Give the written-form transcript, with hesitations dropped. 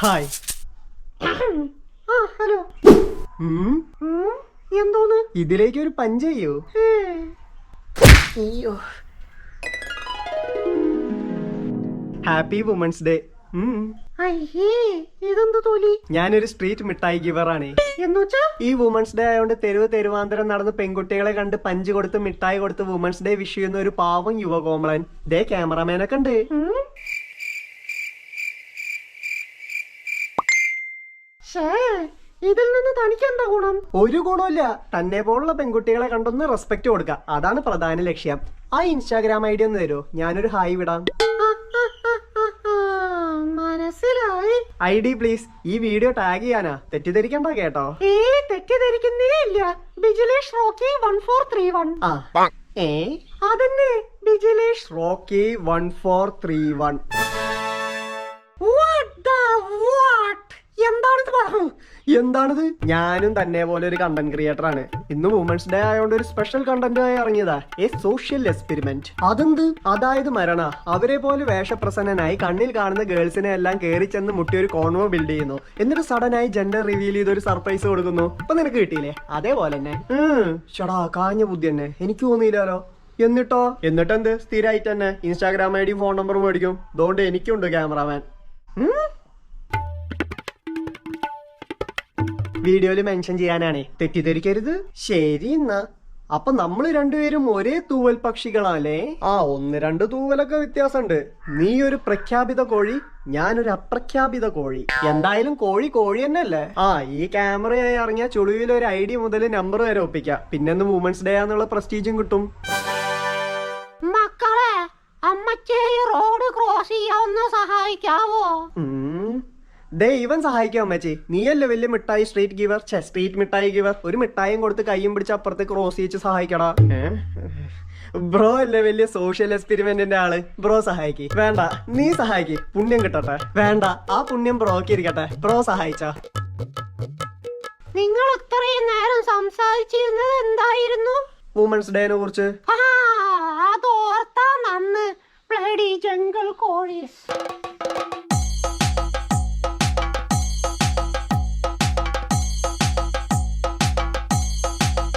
Hi. Hello. എന്തോന്ന് ഇതിലേക്ക് ഒരു പഞ്ച് ചെയ്യോ? അയ്യോ. Happy women's day. അയ്യേ, ഇതെന്ത് തോലി? ഞാനൊരു സ്ട്രീറ്റ് മിഠായി ഗിവറാണേ. എന്നുവെച്ചാ ഈ വുമൻസ് ഡേ ആയതുകൊണ്ട് തെരുവാന്തരം നടന്ന് പെൺകുട്ടികളെ കണ്ട് പഞ്ച് കൊടുത്ത് മിഠായി കൊടുത്ത് വുമൻസ് ഡേ വിഷ് ചെയ്യുന്ന ഒരു പാവം യുവകോമളൻ. ഡേ ക്യാമറമാനൊക്കെ ഉണ്ട്. ഇതിൽ നിന്ന് തനിക്ക് എന്താ ഗുണം? ഒരു ഗുണമില്ല. തന്നെ പോലുള്ള പെൺകുട്ടികളെ കണ്ടൊന്ന് റെസ്പെക്ട് കൊടുക്കുക, അതാണ് പ്രധാന ലക്ഷ്യം. ആ ഇൻസ്റ്റാഗ്രാം ഐഡി ഒന്ന് തരുമോ? ഞാനൊരു ഹായ് വിടാം. മനസ്സിലായി. ID please. ഈ വീഡിയോ ടാഗ് ചെയ്യാനാ, തെറ്റിദ്ധരിക്കണ്ട കേട്ടോ. തെറ്റിദ്ധരിക്കുന്നേ ഇല്ല. ബിജിലേഷ് റോക്കി 1431. അതന്നെ ബിജിലേഷ് റോക്കി 1431. എന്താണിത്? ഞാനും തന്നെ പോലെ ഒരു കണ്ടന്റ് ക്രിയേറ്റർ ആണ്. ഇന്ന് വുമൻസ് ഡേ ആയതുകൊണ്ട് ഒരു സ്പെഷ്യൽ കണ്ടന്റ് ആയി ഇറങ്ങിയതാ, എ സോഷ്യൽ എക്സ്പെരിമെന്റ്. അതെന്ത്? അതായത് മരണ അവരെ പോലെ വേഷപ്രസന്നനായി കണ്ണിൽ കാണുന്ന ഗേൾസിനെ എല്ലാം കയറി ചെന്ന് മുട്ടി ഒരു കോൺവോ ബിൽഡ് ചെയ്യുന്നു. എന്നിട്ട് സഡനായി ജെൻഡർ റിവീൽ ചെയ്ത് ഒരു സർപ്രൈസ് കൊടുക്കുന്നു. അപ്പൊ നിനക്ക് കിട്ടിയില്ലേ? അതേപോലെ തന്നെ. ഷടാ, കാഞ്ഞ ബുദ്ധി തന്നെ. എനിക്ക് തോന്നിയില്ലാലോ. എന്നിട്ടെന്ത്? സ്ഥിരമായിട്ട് തന്നെ ഇൻസ്റ്റാഗ്രാം ഐഡിയും ഫോൺ നമ്പറും മേടിക്കും. അതുകൊണ്ട് എനിക്കുണ്ട് ക്യാമറാമാൻ. വീഡിയോയില് മെൻഷൻ ചെയ്യാനാണേ, തെറ്റിദ്ധരിക്കരുത്. ശരി എന്നാ. അപ്പൊ നമ്മള് രണ്ടുപേരും ഒരേ തൂവൽ പക്ഷികളാലേ? ഒന്ന് രണ്ട് തൂവലൊക്കെ വ്യത്യാസമുണ്ട്. നീ ഒരു പ്രഖ്യാപിത കോഴി, ഞാനൊരു അപ്രഖ്യാപിത കോഴി. എന്തായാലും കോഴി കോഴി തന്നെ അല്ലേ? ഈ ക്യാമറയായി ഇറങ്ങിയ ചുളിവിൽ ഒരു ഐഡി മുതൽ നമ്പർ വരെ ഒപ്പിക്കാം. പിന്നെ വുമൻസ് ഡേ ആന്നുള്ള പ്രസ്റ്റീജും കിട്ടും. മക്കളെ, അമ്മച്ചേ റോഡ് ക്രോസ് ചെയ്യാവുന്ന സഹായിക്കാവോ? ഇവൻ സഹായിക്കാം അമ്മച്ചി. നീയല്ലേ വലിയ മിഠായി സ്ട്രീറ്റ് ഗിവർ. സ്ട്രീറ്റ് മിഠായി ഗിവർ. ഒരു മിഠായും കൊടുത്ത് കയ്യും പിടിച്ച് അപ്പുറത്ത് ക്രോസ് ചെയ്യിച്ച് സഹായിക്കടാ. ബ്രോ അല്ലേ വലിയ സോഷ്യൽ എക്സ്പെരിമെന്റിന്റെ ആള്. ബ്രോ സഹായിക്ക്. വേണ്ട, നീ സഹായിക്ക്. പുണ്യം കിട്ടട്ടെ. വേണ്ട, ആ പുണ്യം ബ്രോക്ക് ഇരിക്കട്ടെ. ബ്രോ സഹായിച്ചാ. നിങ്ങൾ ഇത്രയും നേരം സംസാരിച്ചിരുന്നത് എന്തായിരുന്നു? വുമൻസ് ഡേനെ കുറിച്ച്. അതോർത്താ നന്ന്. Bloody jungle കോഴീസ്.